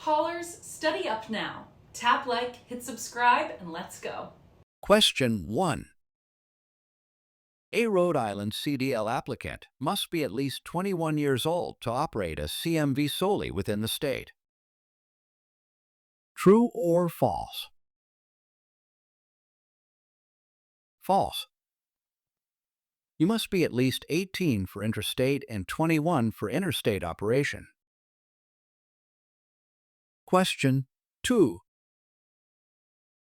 Callers, study up now. Tap like, hit subscribe, and let's go. Question 1. A Rhode Island CDL applicant must be at least 21 years old to operate a CMV solely within the state. True or false? False. You must be at least 18 for interstate and 21 for interstate operation. Question 2.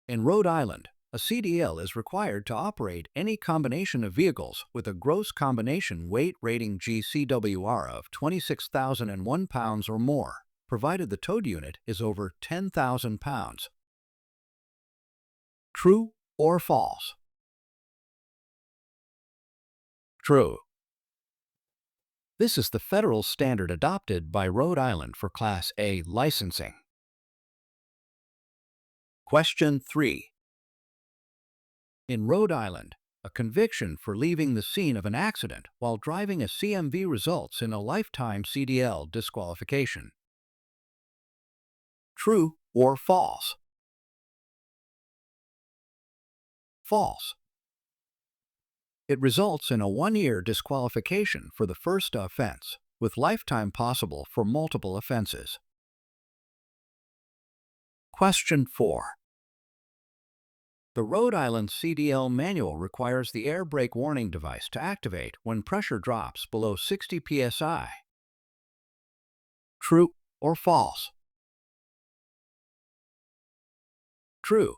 In Rhode Island, a CDL is required to operate any combination of vehicles with a gross combination weight rating GCWR of 26,001 pounds or more, provided the towed unit is over 10,000 pounds. True or false? True. This is the federal standard adopted by Rhode Island for Class A licensing. Question 3. In Rhode Island, a conviction for leaving the scene of an accident while driving a CMV results in a lifetime CDL disqualification. True or false? False. It results in a 1-year disqualification for the first offense, with lifetime possible for multiple offenses. Question 4. The Rhode Island CDL Manual requires the air brake warning device to activate when pressure drops below 60 psi. True or false? True.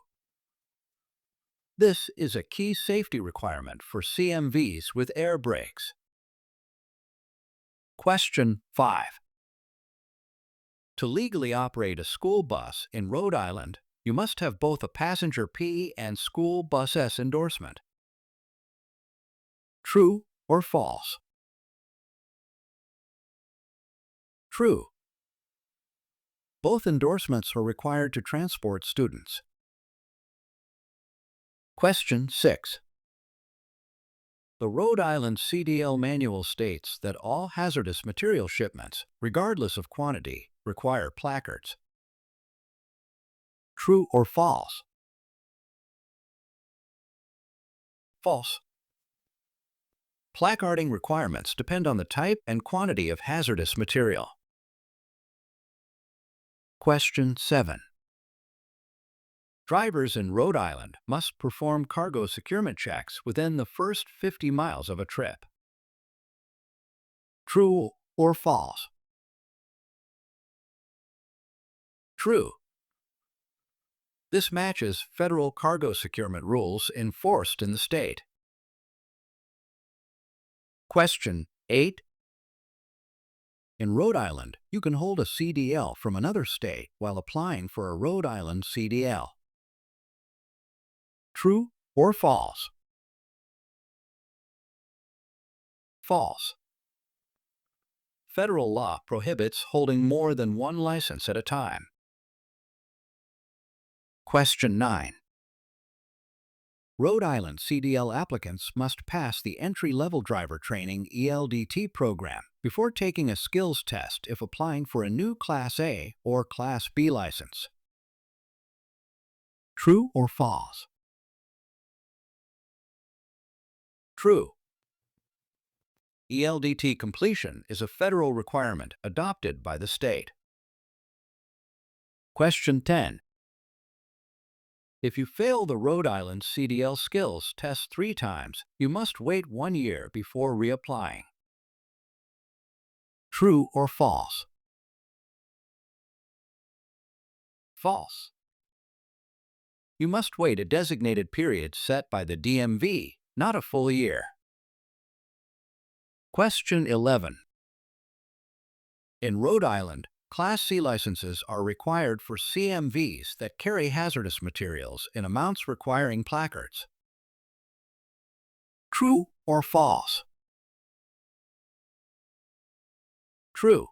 This is a key safety requirement for CMVs with air brakes. Question 5. To legally operate a school bus in Rhode Island, you must have both a passenger P and school bus S endorsement. True or false? True. Both endorsements are required to transport students. Question 6. The Rhode Island CDL Manual states that all hazardous material shipments, regardless of quantity, require placards. True or false? False. Placarding requirements depend on the type and quantity of hazardous material. Question 7. Drivers in Rhode Island must perform cargo securement checks within the first 50 miles of a trip. True or false? True. This matches federal cargo securement rules enforced in the state. Question 8. In Rhode Island, you can hold a CDL from another state while applying for a Rhode Island CDL. True or false? False. Federal law prohibits holding more than one license at a time. Question 9. Rhode Island CDL applicants must pass the entry-level driver training ELDT program before taking a skills test if applying for a new Class A or Class B license. True or false? True. ELDT completion is a federal requirement adopted by the state. Question 10. If you fail the Rhode Island CDL skills test 3 times, you must wait 1 year before reapplying. True or false? False. You must wait a designated period set by the DMV, not a full year. Question 11. In Rhode Island, Class C licenses are required for CMVs that carry hazardous materials in amounts requiring placards. True or false? True.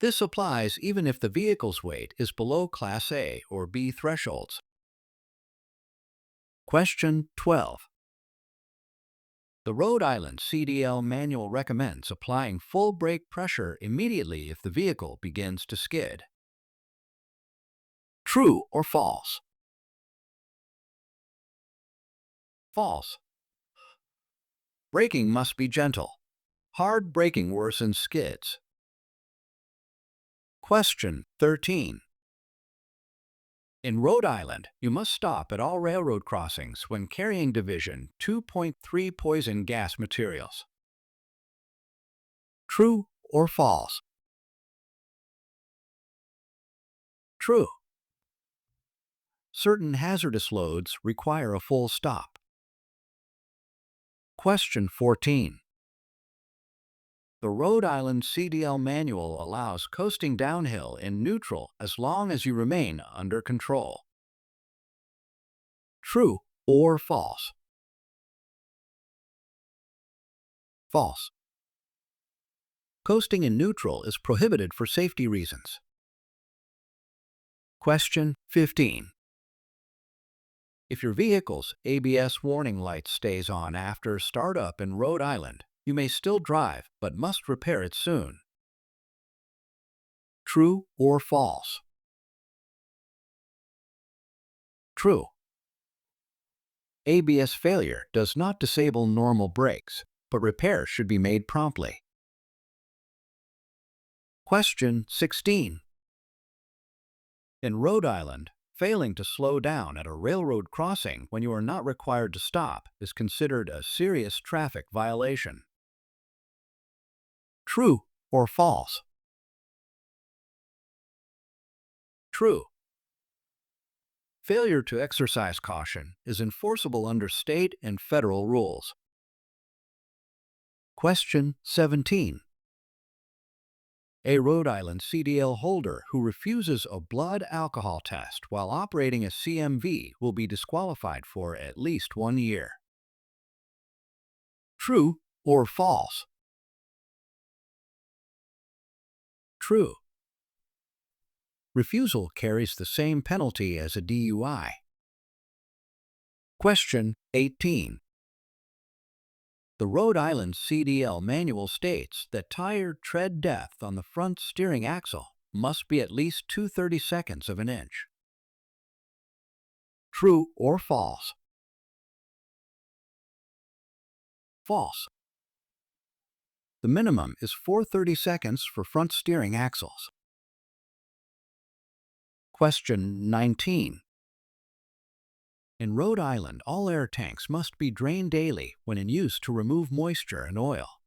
This applies even if the vehicle's weight is below Class A or B thresholds. Question 12. The Rhode Island CDL Manual recommends applying full brake pressure immediately if the vehicle begins to skid. True or false? False. Braking must be gentle. Hard braking worsens skids. Question 13. In Rhode Island, you must stop at all railroad crossings when carrying Division 2.3 poison gas materials. True or false? True. Certain hazardous loads require a full stop. Question 14. The Rhode Island CDL Manual allows coasting downhill in neutral as long as you remain under control. True or false? False. Coasting in neutral is prohibited for safety reasons. Question 15. If your vehicle's ABS warning light stays on after startup in Rhode Island, you may still drive but must repair it soon. True or false? True. ABS failure does not disable normal brakes, but repair should be made promptly. Question 16. In Rhode Island, failing to slow down at a railroad crossing when you are not required to stop is considered a serious traffic violation. True or false? True. Failure to exercise caution is enforceable under state and federal rules. Question 17. A Rhode Island CDL holder who refuses a blood alcohol test while operating a CMV will be disqualified for at least 1 year. True or false? True. Refusal carries the same penalty as a DUI. Question 18. The Rhode Island CDL Manual states that tire tread depth on the front steering axle must be at least 2/32 of an inch. True or false? False. The minimum is 4/32 for front steering axles. Question 19. In Rhode Island, all air tanks must be drained daily when in use to remove moisture and oil.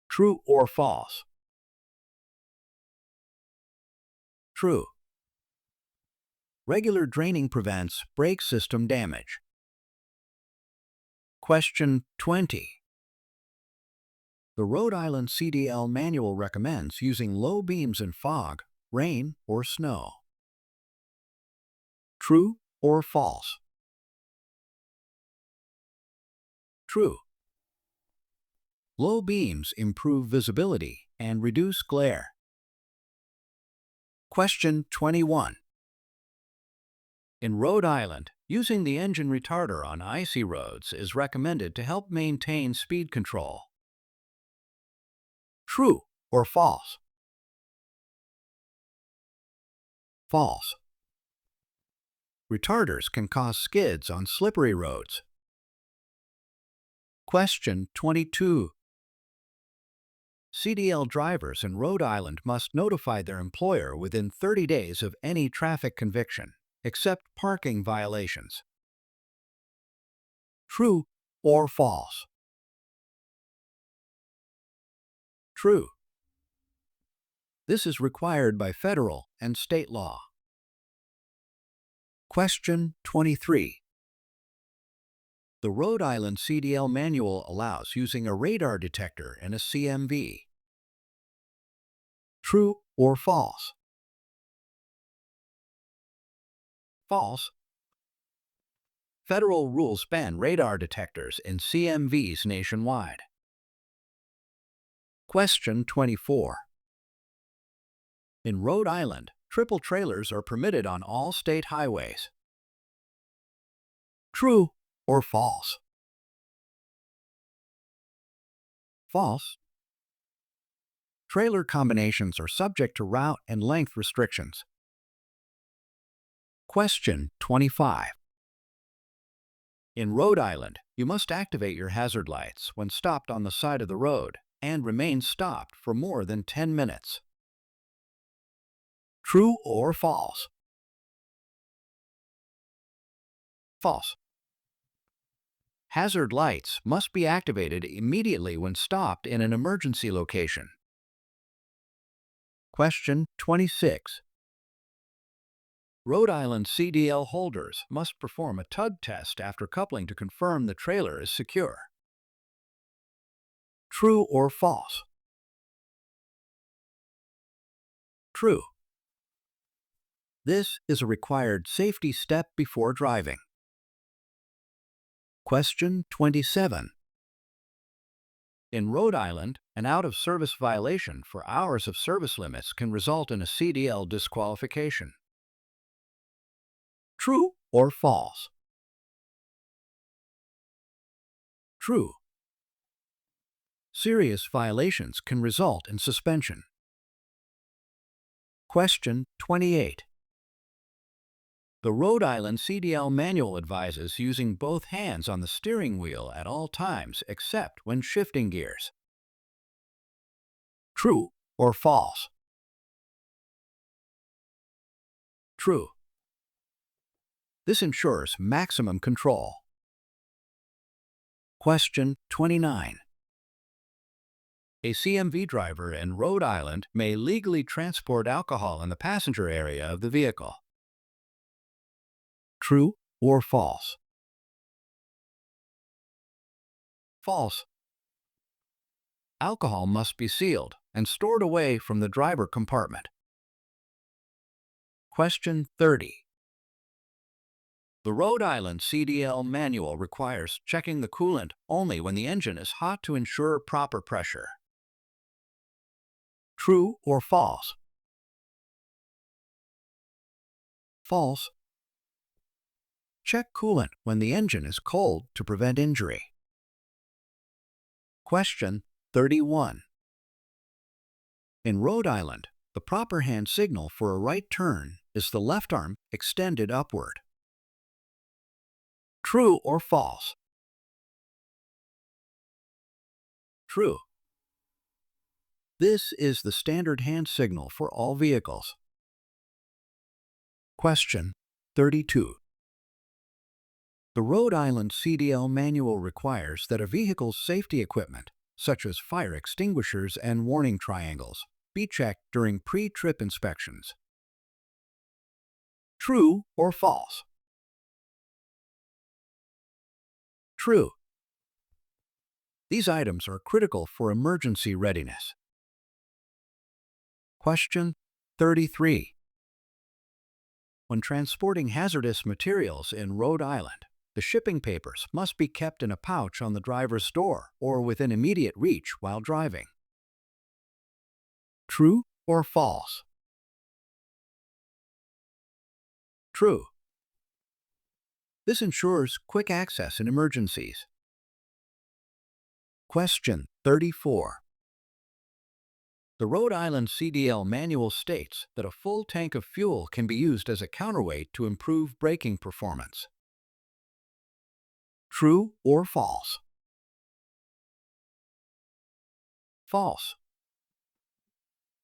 True or false? True. Regular draining prevents brake system damage. Question 20. The Rhode Island CDL Manual recommends using low beams in fog, rain, or snow. True or false? True. Low beams improve visibility and reduce glare. Question 21. In Rhode Island, using the engine retarder on icy roads is recommended to help maintain speed control. True or false? False. Retarders can cause skids on slippery roads. Question 22. CDL drivers in Rhode Island must notify their employer within 30 days of any traffic conviction, except parking violations. True or false? True. This is required by federal and state law. Question 23. The Rhode Island CDL Manual allows using a radar detector in a CMV. True or false? False. Federal rules ban radar detectors in CMVs nationwide. Question 24. In Rhode Island, triple trailers are permitted on all state highways. True or false? False. Trailer combinations are subject to route and length restrictions. Question 25. In Rhode Island, you must activate your hazard lights when stopped on the side of the road and remain stopped for more than 10 minutes. True or false? False. Hazard lights must be activated immediately when stopped in an emergency location. Question 26. Rhode Island CDL holders must perform a tug test after coupling to confirm the trailer is secure. True or false? True. This is a required safety step before driving. Question 27. In Rhode Island, an out-of-service violation for hours of service limits can result in a CDL disqualification. True or false? True. Serious violations can result in suspension. Question 28. The Rhode Island CDL Manual advises using both hands on the steering wheel at all times except when shifting gears. True or false? True. This ensures maximum control. Question 29. A CMV driver in Rhode Island may legally transport alcohol in the passenger area of the vehicle. True or false? False. Alcohol must be sealed and stored away from the driver compartment. Question 30. The Rhode Island CDL Manual requires checking the coolant only when the engine is hot to ensure proper pressure. True or false? False. Check coolant when the engine is cold to prevent injury. Question 31. In Rhode Island, the proper hand signal for a right turn is the left arm extended upward. True or false? True. This is the standard hand signal for all vehicles. Question 32. The Rhode Island CDL Manual requires that a vehicle's safety equipment, such as fire extinguishers and warning triangles, be checked during pre-trip inspections. True or false? True. These items are critical for emergency readiness. Question 33. When transporting hazardous materials in Rhode Island, the shipping papers must be kept in a pouch on the driver's door or within immediate reach while driving. True or false? True. This ensures quick access in emergencies. Question 34. The Rhode Island CDL Manual states that a full tank of fuel can be used as a counterweight to improve braking performance. True or false? False.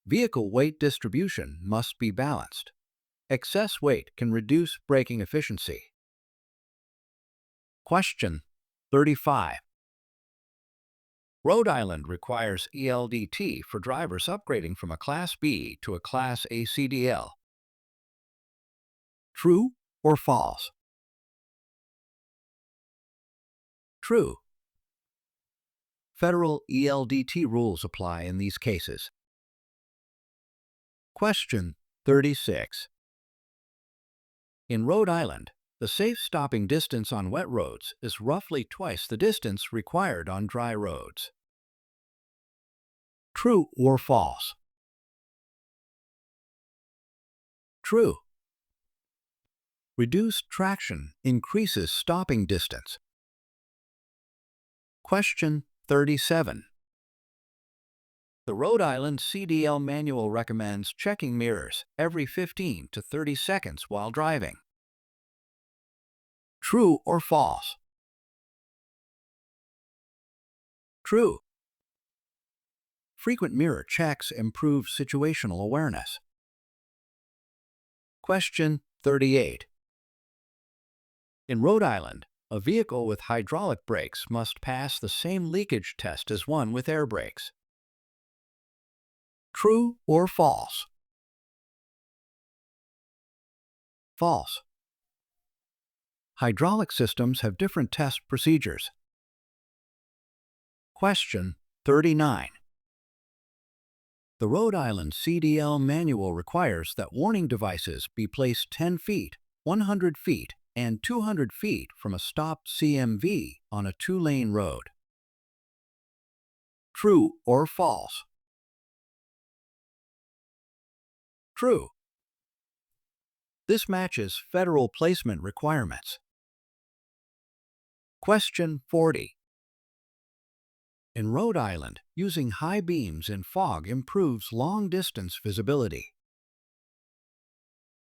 Vehicle weight distribution must be balanced. Excess weight can reduce braking efficiency. Question 35. Rhode Island requires ELDT for drivers upgrading from a Class B to a Class A CDL. True or false? True. Federal ELDT rules apply in these cases. Question 36. In Rhode Island, the safe stopping distance on wet roads is roughly twice the distance required on dry roads. True or false? True. Reduced traction increases stopping distance. Question 37. The Rhode Island CDL Manual recommends checking mirrors every 15 to 30 seconds while driving. True or false? True. Frequent mirror checks improve situational awareness. Question 38. In Rhode Island, a vehicle with hydraulic brakes must pass the same leakage test as one with air brakes. True or false? False. Hydraulic systems have different test procedures. Question 39. The Rhode Island CDL Manual requires that warning devices be placed 10 feet, 100 feet, and 200 feet from a stopped CMV on a two-lane road. True or false? True. This matches federal placement requirements. Question 40. In Rhode Island, using high beams in fog improves long-distance visibility.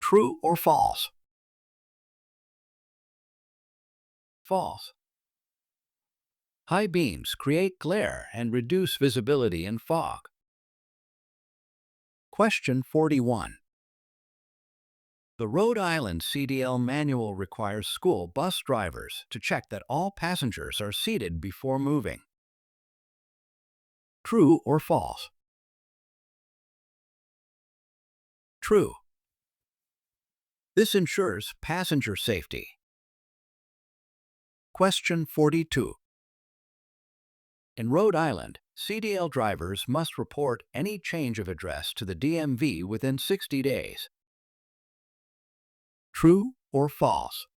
True or false? False. High beams create glare and reduce visibility in fog. Question 41. The Rhode Island CDL Manual requires school bus drivers to check that all passengers are seated before moving. True or false? True. This ensures passenger safety. Question 42. In Rhode Island, CDL drivers must report any change of address to the DMV within 60 days. True or false?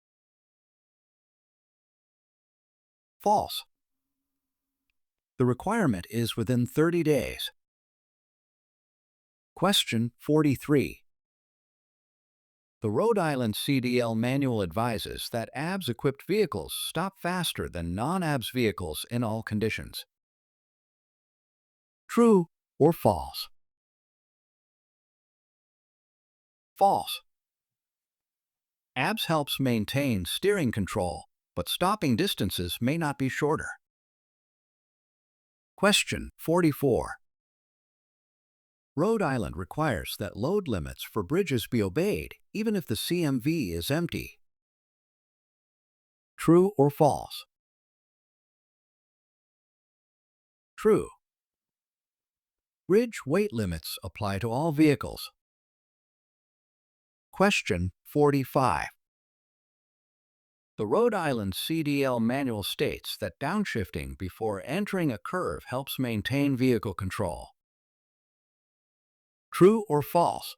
False. The requirement is within 30 days. Question 43. The Rhode Island CDL Manual advises that ABS-equipped vehicles stop faster than non-ABS vehicles in all conditions. True or false? False. ABS helps maintain steering control, but stopping distances may not be shorter. Question 44. Rhode Island requires that load limits for bridges be obeyed, even if the CMV is empty. True or false? True. Bridge weight limits apply to all vehicles. Question 45. The Rhode Island CDL Manual states that downshifting before entering a curve helps maintain vehicle control. True or false?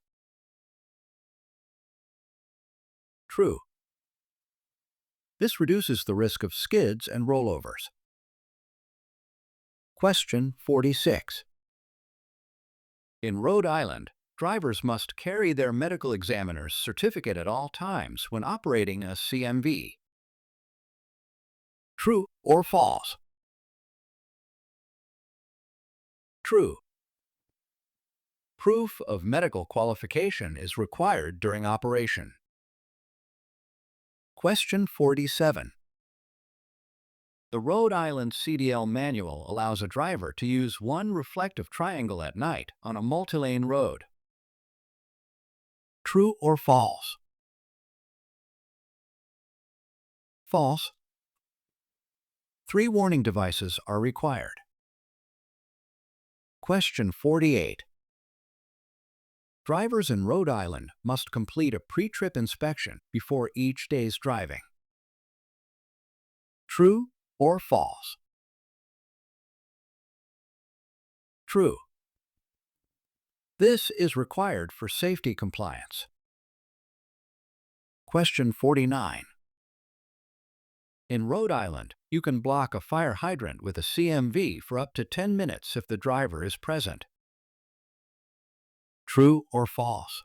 True. This reduces the risk of skids and rollovers. Question 46. In Rhode Island, drivers must carry their medical examiner's certificate at all times when operating a CMV. True or false? True. Proof of medical qualification is required during operation. Question 47. The Rhode Island CDL Manual allows a driver to use one reflective triangle at night on a multi-lane road. True or false? False. 3 warning devices are required. Question 48. Drivers in Rhode Island must complete a pre-trip inspection before each day's driving. True or false? True. This is required for safety compliance. Question 49. In Rhode Island, you can block a fire hydrant with a CMV for up to 10 minutes if the driver is present. True or false?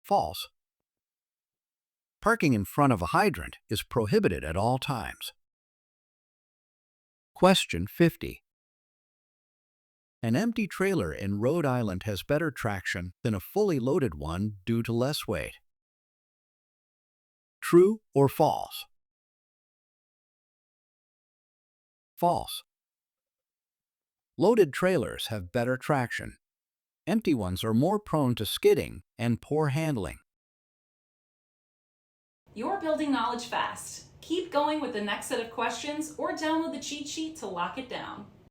False. Parking in front of a hydrant is prohibited at all times. Question 50. An empty trailer in Rhode Island has better traction than a fully loaded one due to less weight. True or false? False. Loaded trailers have better traction. Empty ones are more prone to skidding and poor handling. You're building knowledge fast. Keep going with the next set of questions or download the cheat sheet to lock it down.